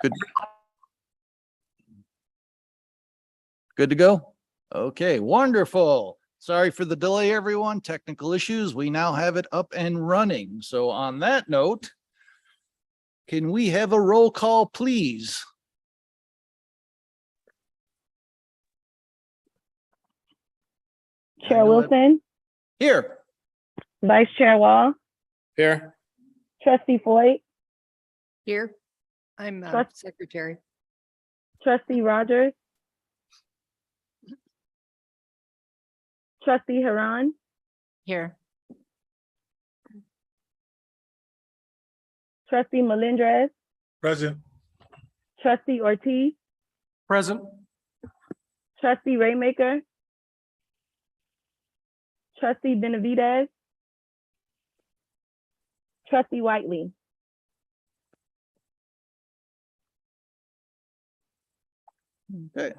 Good. Good to go? Okay, wonderful. Sorry for the delay, everyone. Technical issues. We now have it up and running. So on that note, can we have a roll call, please? Chair Wilson, Here. Vice Chair Wall, Here. Trustee Foyt, Here, I'm Trust- secretary. Trustee Rogers, Trustee Haran, Here. Trustee Melendrez, Present. Trustee Ortiz, Present. Trustee Raymaker, Trustee Benavidez, Trustee Whiteley. Okay.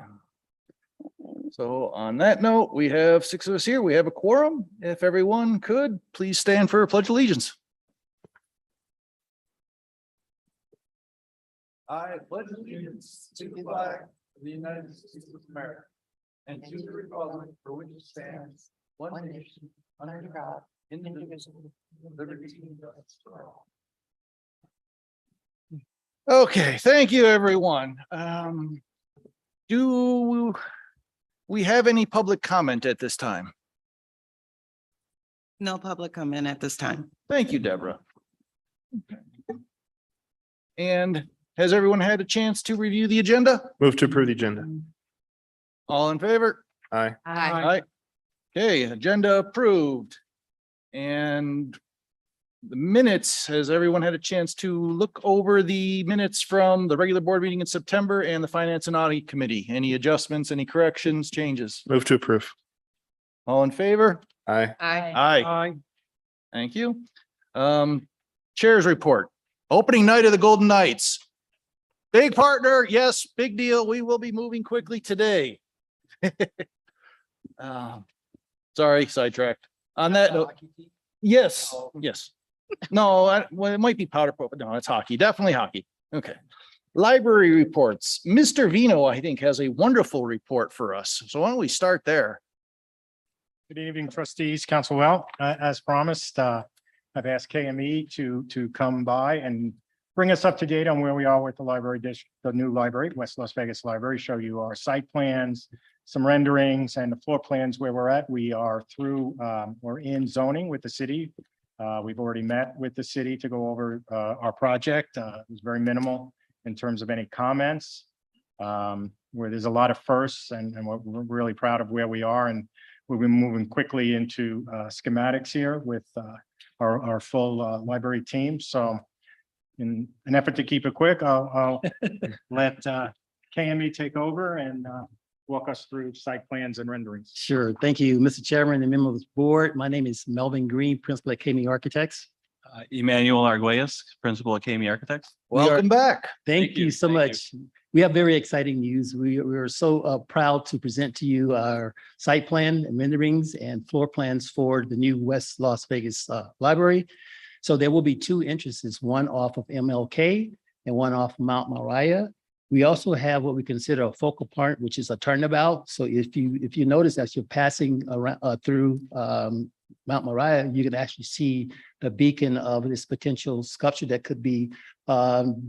So on that note, we have 6 of us here. We have a quorum. If everyone could, please stand for a pledge of allegiance. I pledge allegiance to the flag of the United States of America and to the republic for which it stands, one nation, under God, indivisible, with liberty and justice for all. Okay, thank you, everyone. Do we have any public comment at this time? No public comment at this time. Thank you, Deborah. And has everyone had a chance to review the agenda? Move to approve the agenda. All in favor? Aye. Aye. Okay, agenda approved. And the minutes, has everyone had a chance to look over the minutes from the regular board meeting in September and the Finance and Audit Committee? Any adjustments, any corrections, changes? Move to approve. All in favor? Aye. Aye. Thank you. Chair's report. Opening night of the Golden Knights. Big partner, yes, big deal. We will be moving quickly today. Sorry, sidetracked. On that note, yes, yes. No, well, it might be powder puff, but no, it's hockey, definitely hockey. Okay. Library reports. Mr. Vino, I think, has a wonderful report for us. So why don't we start there? Good evening, trustees, council. Well, as promised, I've asked KME to come by and bring us up to date on where we are with the library district, the new library, West Las Vegas Library, show you our site plans, some renderings and the floor plans where we're at. We are through, we're in zoning with the city. We've already met with the city to go over our project. It was very minimal in terms of any comments. Where there's a lot of firsts and we're really proud of where we are, and we'll be moving quickly into schematics here with our full library team. So in an effort to keep it quick, I'll let KME take over and walk us through site plans and renderings. Sure. Thank you, Mr. Chairman and members of the board. My name is Melvin Green, Principal at KME Architects. Emmanuel Arguelles, Principal at KME Architects. Welcome back. Thank you so Thank much. We have very exciting news. We are so proud to present to you our site plan and renderings and floor plans for the new West Las Vegas Library. So there will be 2 entrances, one off of MLK and one off Mount Moriah. We also have what we consider a focal point, which is a turnabout. So if you notice as you're passing around through Mount Moriah, you can actually see the beacon of this potential sculpture that could be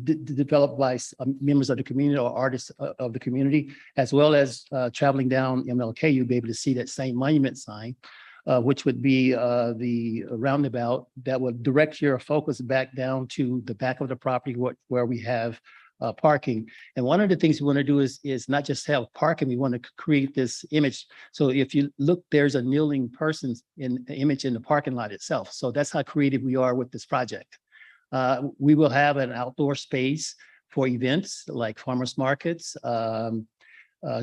developed by members of the community or artists of the community, as well as traveling down MLK, you'll be able to see that same monument sign, which would be the roundabout that would direct your focus back down to the back of the property where we have parking. And one of the things we want to do is not just have parking, we want to create this image. So if you look, there's a kneeling person image in the parking lot itself. So that's how creative we are with this project. We will have an outdoor space for events like farmers markets,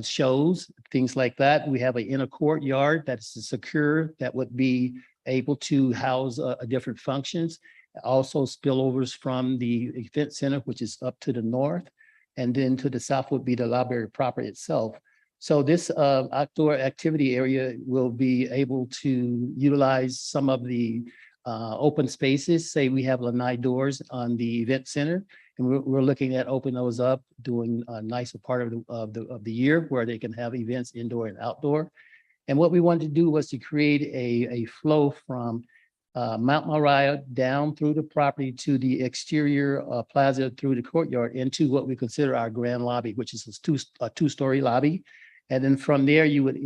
shows, things like that. We have an inner courtyard that's secure, that would be able to house different functions. Also spillovers from the event center, which is up to the north, and then to the south would be the library proper itself. So this outdoor activity area will be able to utilize some of the open spaces, say we have lanai doors on the event center, and we're looking at opening those up, doing a nicer part of the year where they can have events indoor and outdoor. And what we wanted to do was to create a flow from Mount Moriah down through the property to the exterior plaza through the courtyard into what we consider our grand lobby, which is a two-story lobby. And then from there, you would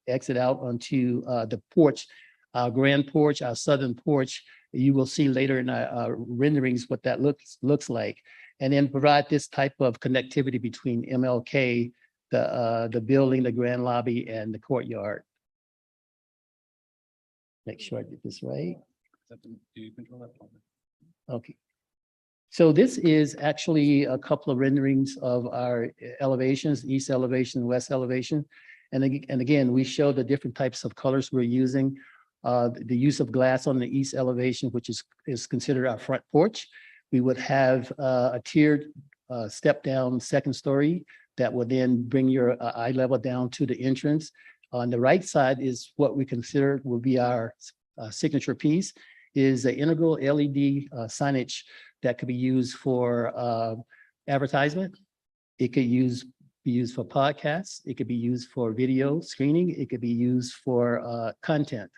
exit out onto the porch, our grand porch, our southern porch. You will see later in our renderings what that looks like. And then provide this type of connectivity between MLK, the building, the grand lobby, and the courtyard. Make sure I get this right. Okay. So this is actually a couple of renderings of our elevations, east elevation, west elevation. And again, we show the different types of colors we're using. The use of glass on the east elevation, which is considered our front porch. We would have a tiered step down second story that would then bring your eye level down to the entrance. On the right side is what we consider will be our signature piece, is an integral LED signage that could be used for advertisement. It could be used for podcasts. It could be used for video screening. It could be used for content.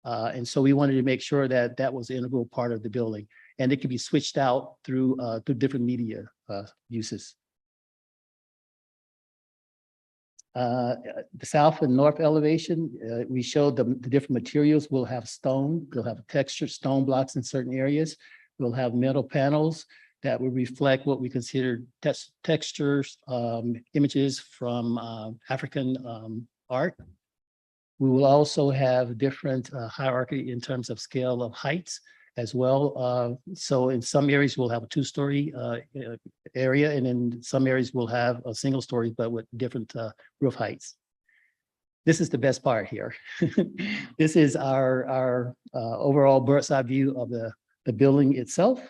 And so we wanted to make sure that that was an integral part of the building, and it could be switched out through different media uses. The south and north elevation, we showed the different materials. We'll have stone, we'll have textured stone blocks in certain areas. We'll have metal panels that will reflect what we consider textures, images from African art. We will also have different hierarchy in terms of scale of heights as well. So in some areas, we'll have a two-story area, and in some areas, we'll have a single story, but with different roof heights. This is the best part here. This is our overall bird's eye view of the building itself.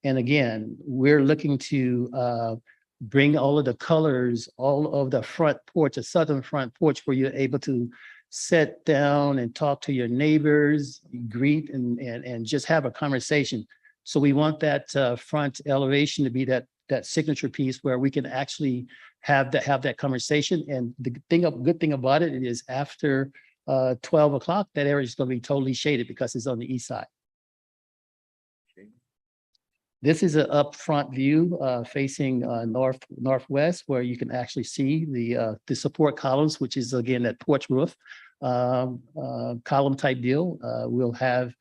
And again, we're looking to bring all of the colors, all of the front porch, the southern front porch, where you're able to sit down and talk to your neighbors, greet and just have a conversation. So we want that front elevation to be that signature piece where we can actually have that conversation. And the good thing about it is after 12 o'clock, that area is going to be totally shaded because it's on the east side. This is an upfront view facing northwest, where you can actually see the support columns, which is again that porch roof column type deal. We'll have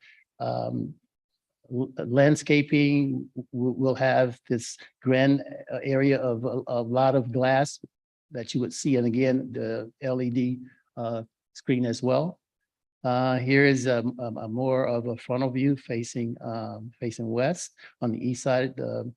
landscaping. We'll have this grand area of a lot of glass that you would see, and again the LED screen as well. Here is a more of a frontal view facing west on the east side of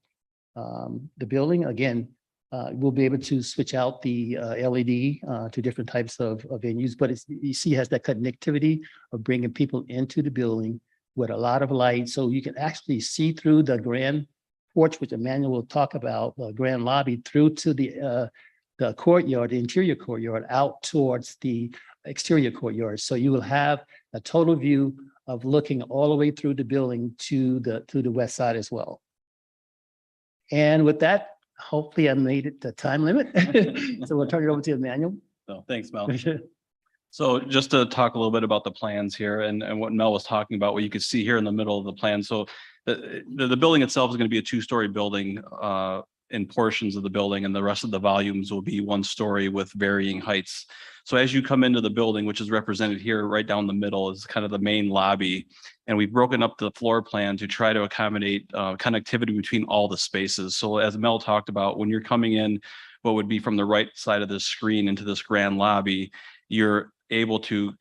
the building. Again, we'll be able to switch out the LED to different types of venues, but you see has that connectivity of bringing people into the building with a lot of light, so you can actually see through the grand porch, which Emmanuel will talk about, the grand lobby, through to the courtyard, the interior courtyard, out towards the exterior courtyard. So you will have a total view of looking all the way through the building to the west side as well. And with that, hopefully I made it the time limit. So we'll turn it over to Emmanuel. So thanks, Mel. So just to talk a little bit about the plans here and what Mel was talking about, what you can see here in the middle of the plan. So the building itself is going to be a two-story building in portions of the building, and the rest of the volumes will be one story with varying heights. So as you come into the building, which is represented here right down the middle, is kind of the main lobby. And we've broken up the floor plan to try to accommodate connectivity between all the spaces. So as Mel talked about, when you're coming in, what would be from the right side of the screen into this grand lobby, you're able to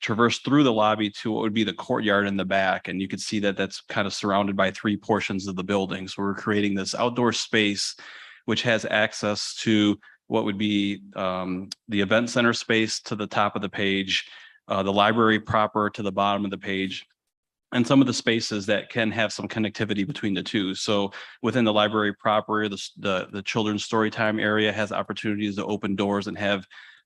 traverse through the lobby to what would be the courtyard in the back. And you can see that that's kind of surrounded by three portions of the building. So we're creating this outdoor space, which has access to what would be the event center space to the top of the page, the library proper to the bottom of the page, and some of the spaces that can have some connectivity between the two. So within the library proper, the children's story time area has opportunities to open doors and have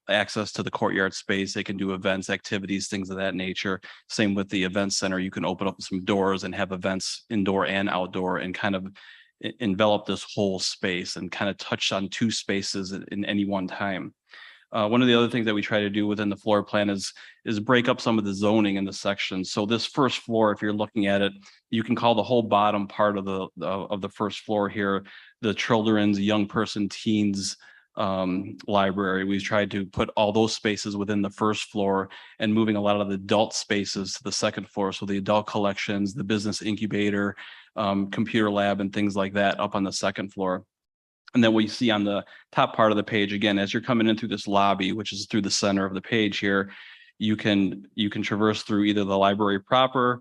access to the courtyard space. They can do events, activities, things of that nature. Same with the event center. You can open up some doors and have events indoor and outdoor and kind of envelop this whole space and kind of touch on two spaces in any one time. One of the other things that we try to do within the floor plan is break up some of the zoning in the sections. So this first floor, if you're looking at it, you can call the whole bottom part of the first floor here, the children's, young person, teens library. We've tried to put all those spaces within the first floor and moving a lot of the adult spaces to the second floor. So the adult collections, the business incubator, computer lab and things like that up on the second floor. And then what you see on the top part of the page, again, as you're coming in through this lobby, which is through the center of the page here, you can traverse through either the library proper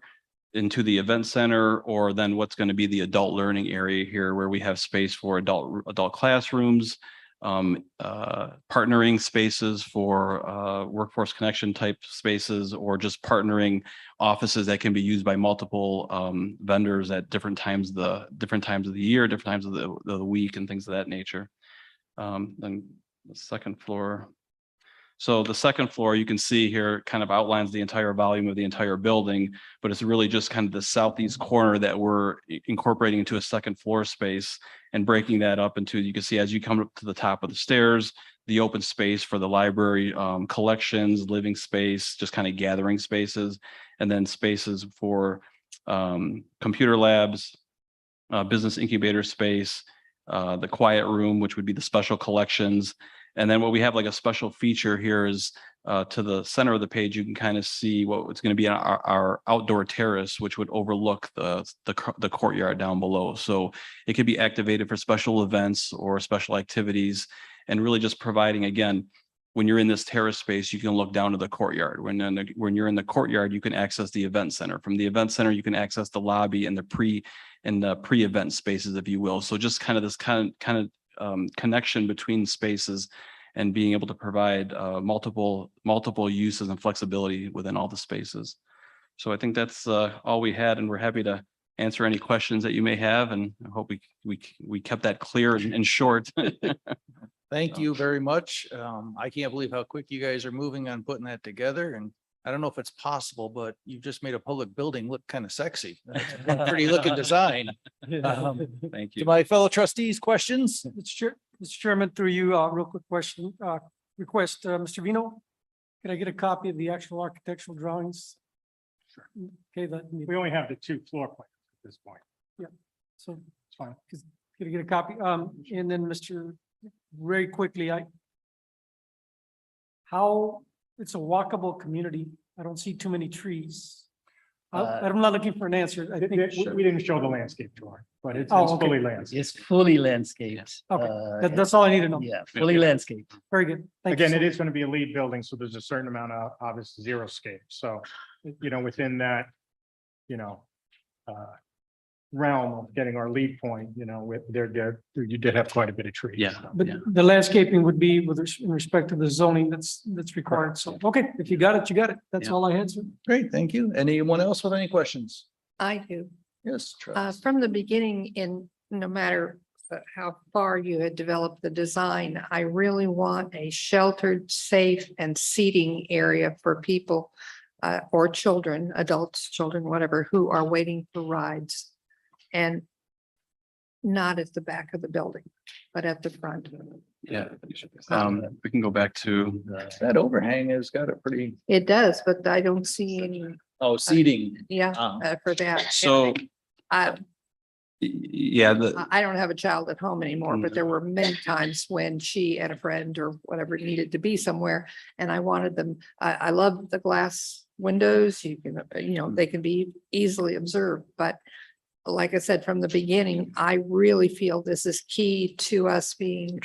into the event center, or then what's going to be the adult learning area here, where we have space for adult classrooms, partnering spaces for workforce connection type spaces, or just partnering offices that can be used by multiple vendors at different times of the year, different times of the week, and things of that nature. Then the second floor. So the second floor, you can see here, kind of outlines the entire volume of the entire building, but it's really just kind of the southeast corner that we're incorporating into a second floor space and breaking that up into, you can see as you come up to the top of the stairs, the open space for the library, collections, living space, just kind of gathering spaces, and then spaces for computer labs, business incubator space, the quiet room, which would be the special collections. And then what we have like a special feature here is to the center of the page, you can kind of see what's going to be our outdoor terrace, which would overlook the courtyard down below. So it could be activated for special events or special activities, and really just providing, again, when you're in this terrace space, you can look down to the courtyard. When you're in the courtyard, you can access the event center. From the event center, you can access the lobby and the pre-event spaces, if you will. So just kind of this kind of connection between spaces and being able to provide multiple uses and flexibility within all the spaces. So I think that's all we had, and we're happy to answer any questions that you may have, and I hope we kept that clear and short. Thank you very much. I can't believe how quick you guys are moving on putting that together, and I don't know if it's possible, but you've just made a public building look kind of sexy. That's a pretty looking design. Thank To you. my fellow trustees, questions? Mr. Chairman, through you, real quick question, request, Mr. Vino, can I get a copy of the actual architectural drawings? Sure. Okay, We only have the two floor plans at this point. so, It's fine. can I get a copy? And then very quickly, it's a walkable community. I don't see too many trees. I'm not looking for an answer. I think. We didn't show the landscape drawing, but it's Oh, okay. fully landscaped. It's fully landscaped. Okay, that's all I need to know. Yeah, fully landscaped. Very good. Thank you Again, so it much. is going to be a lead building, so there's a certain amount of obvious zero scape. So, within that, realm of getting our lead point, with you did have quite a bit of trees. Yeah. But the landscaping would be in respect to the zoning that's required. So, okay, if you got it, you got it. That's Yeah. all I had, sir. Great, thank you. Anyone else with any questions? I do. Yes. Travis. From the beginning, in no matter how far you had developed the design, I really want a sheltered, safe and seating area for people or children, adults, children, whatever, who are waiting for rides. And not at the back of the building, but at the front. Yeah. We can go back to, That overhang has got a pretty, It does, but I don't see any, seating. for that. so, I yeah, I don't have a child at home anymore, but there were many times when she and a friend or whatever needed to be somewhere. And I wanted them, I love the glass windows. You can, they can be easily observed, but like I said, from the beginning, I really feel this is key to us being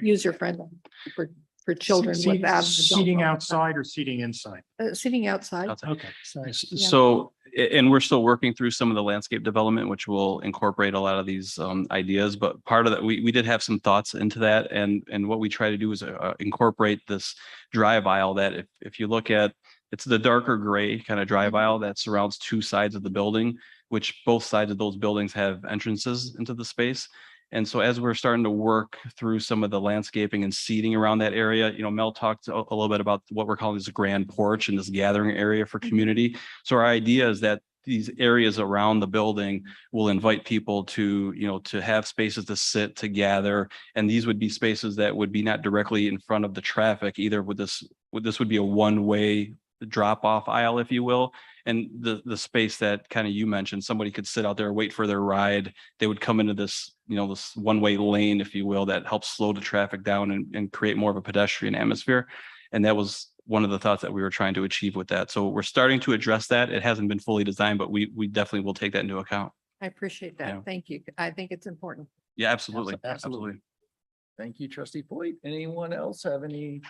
user friendly for children without. Seating outside or seating inside? Sitting outside. Okay. Sorry. So, and we're still working through some of the landscape development, which will incorporate a lot of these ideas, but part of that, we did have some thoughts into that. And what we try to do is incorporate this drive aisle that if you look at, it's the darker gray kind of drive aisle that surrounds two sides of the building. which both sides of those buildings have entrances into the space. And so as we're starting to work through some of the landscaping and seating around that area, Mel talked a little bit about what we're calling this grand porch and this gathering area for community. So our idea is that these areas around the building will invite people to, to have spaces to sit, to gather. And these would be spaces that would be not directly in front of the traffic either. This would be a one-way drop off aisle, if you will. And the space that kind of you mentioned, somebody could sit out there, wait for their ride. They would come into this, this one-way lane, if you will, that helps slow the traffic down and create more of a pedestrian atmosphere. And that was one of the thoughts that we were trying to achieve with that. So we're starting to address that. It hasn't been fully designed, but we definitely will take that into account. I appreciate Yeah. that. Thank you. I think it's important. Yeah, absolutely. Absolutely. Thank you, trustee Foyt. Anyone else have any?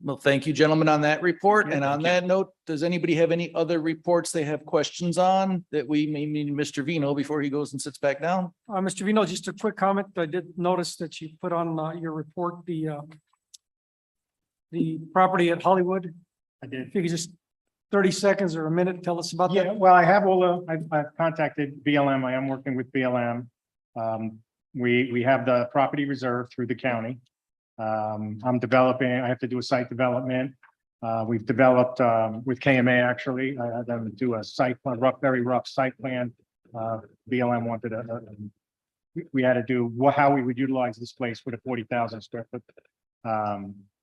Well, thank you, gentlemen, on that report. Yeah, And on thank you. that note, does anybody have any other reports they have questions on that we may need Mr. Vino before he goes and sits back down? Mr. Vino, just a quick comment. I did notice that you put on your report the property at Hollywood. I did. If you could just 30 seconds or a minute, tell us about Yeah, that. well, I have I've contacted BLM. I am working with BLM. We have the property reserved through the county. I'm developing, I have to do a site development. We've developed with KMA, actually. I had them do a very rough site plan. BLM wanted we had to do how we would utilize this place with a 40,000 square foot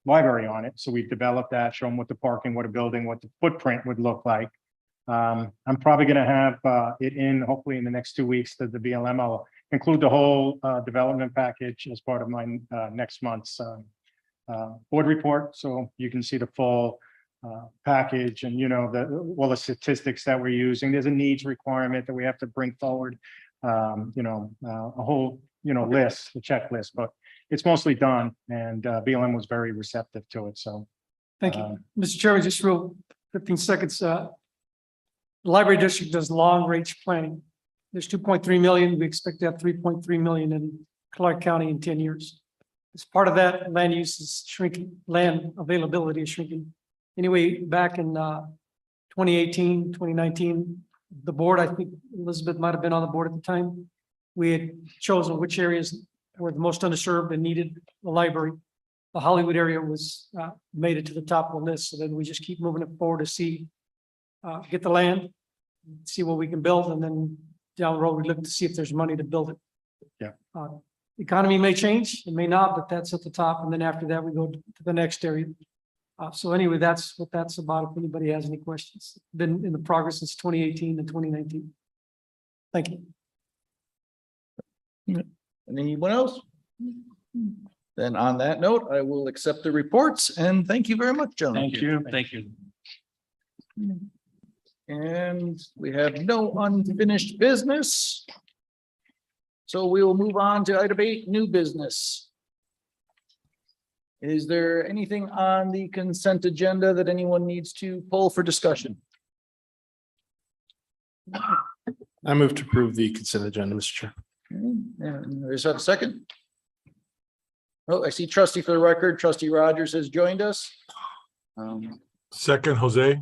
library on it. So we've developed that, show them what the parking, what a building, what the footprint would look like. I'm probably going to have it in hopefully in the next 2 weeks to the BLM. I'll include the whole development package as part of my next month's board report. So you can see the full package and, all the statistics that we're using. There's a needs requirement that we have to bring forward, a whole, list, the checklist, but it's mostly done and BLM was very receptive to it. So. Thank you. Mr. Chairman, just real 15 seconds. The library district does long range planning. There's 2.3 million. We expect to have 3.3 million in Clark County in 10 years. As part of that, land use is shrinking, land availability is shrinking. Anyway, back in 2018, 2019, the board, I think Elizabeth might have been on the board at the time. We had chosen which areas were the most underserved and needed the library. The Hollywood area was made it to the top of the list. So then we just keep moving it forward to get the land, see what we can build, and then down the road, we look to see if there's money to build it. Yeah. Economy may change, it may not, but that's at the top. And then after that, we go to the next area. So anyway, that's what that's about. If anybody has any questions, been in the progress since 2018 and 2019. Thank you. Anyone else? Then on that note, I will accept the reports and thank you very much, gentlemen. Thank you. Thank you. And we have no unfinished business. So we will move on to item 8, new business. Is there anything on the consent agenda that anyone needs to pull for discussion? I move to approve the consent agenda, Mr. Chair. And there's a second. Oh, I see trustee for the record, trustee Rogers has joined us. Second, Jose.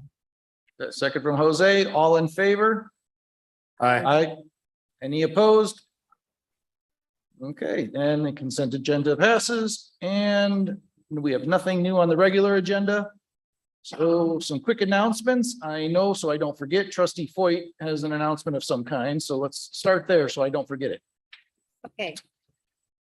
Second from Jose, all in favor? Aye. Aye. Any opposed? Okay, and the consent agenda passes and we have nothing new on the regular agenda. So some quick announcements. I know, so I don't forget, trustee Foyt has an announcement of some kind. So let's start there so I don't forget it. Okay.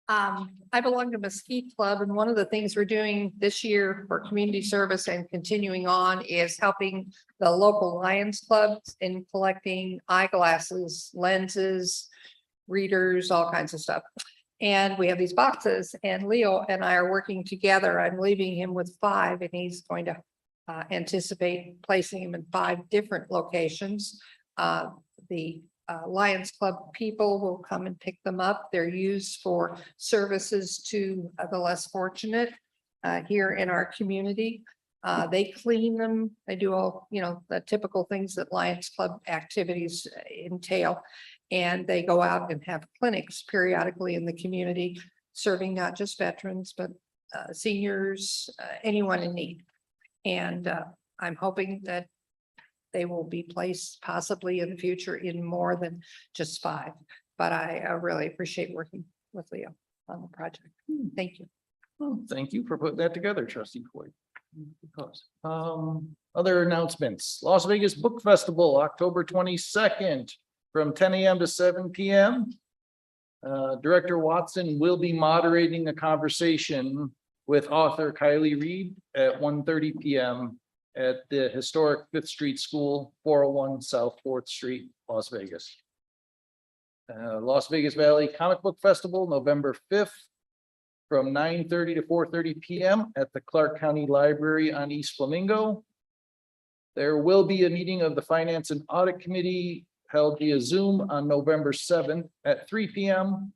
I belong to Mesquite Club, and one of the things we're doing this year for community service and continuing on is helping the local Lions clubs in collecting eyeglasses, lenses, readers, all kinds of stuff. And we have these boxes, and Leo and I are working together. I'm leaving him with 5, and he's going to anticipate placing him in 5 different locations. The Lions Club people will come and pick them up. They're used for services to the less fortunate here in our community. They clean them. They do all, the typical things that Lions Club activities entail. And they go out and have clinics periodically in the community, serving not just veterans, but seniors, anyone in need. And I'm hoping that they will be placed possibly in the future in more than just 5. But I really appreciate working with Leo on the project. Thank you. Well, thank you for putting that together, trustee Floyd. Other announcements, Las Vegas Book Festival, October 22nd from 10 a.m. to 7 p.m. Director Watson will be moderating a conversation with author Kylie Reed at 1:30 p.m. at the historic Fifth Street School, 401 South 4th Street, Las Vegas. Las Vegas Valley Comic Book Festival, November 5th from 9:30 to 4:30 p.m. at the Clark County Library on East Flamingo. There will be a meeting of the Finance and Audit Committee held via Zoom on November 7th at 3 p.m.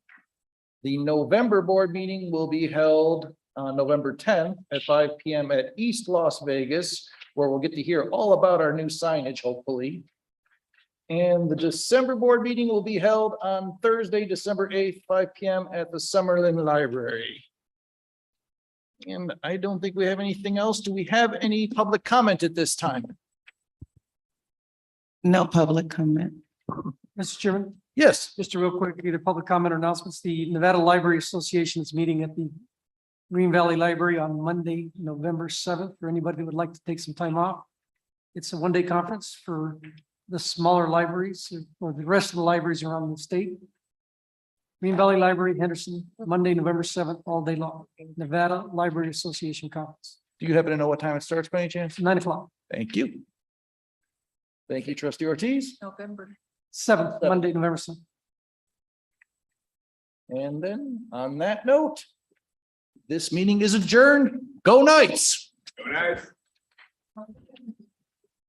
The November board meeting will be held on November 10th at 5 p.m. at East Las Vegas, where we'll get to hear all about our new signage, hopefully. And the December board meeting will be held on Thursday, December 8th, 5 p.m. at the Summerlin Library. And I don't think we have anything else. Do we have any public comment at this time? No public comment. Mr. Chairman, Yes. just a real quick, either public comment or announcements. The Nevada Library Association is meeting at the Green Valley Library on Monday, November 7th, for anybody that would like to take some time off. It's a one-day conference for the smaller libraries or the rest of the libraries around the state. Green Valley Library, Henderson, Monday, November 7th, all day long. Nevada Library Association Conference, Do you happen to know what time it starts by any chance? 9 o'clock, Thank you. Thank you, trustee Ortiz. November. 7th, Monday, November 7th. And then on that note, this meeting is adjourned. Go Knights. Nice.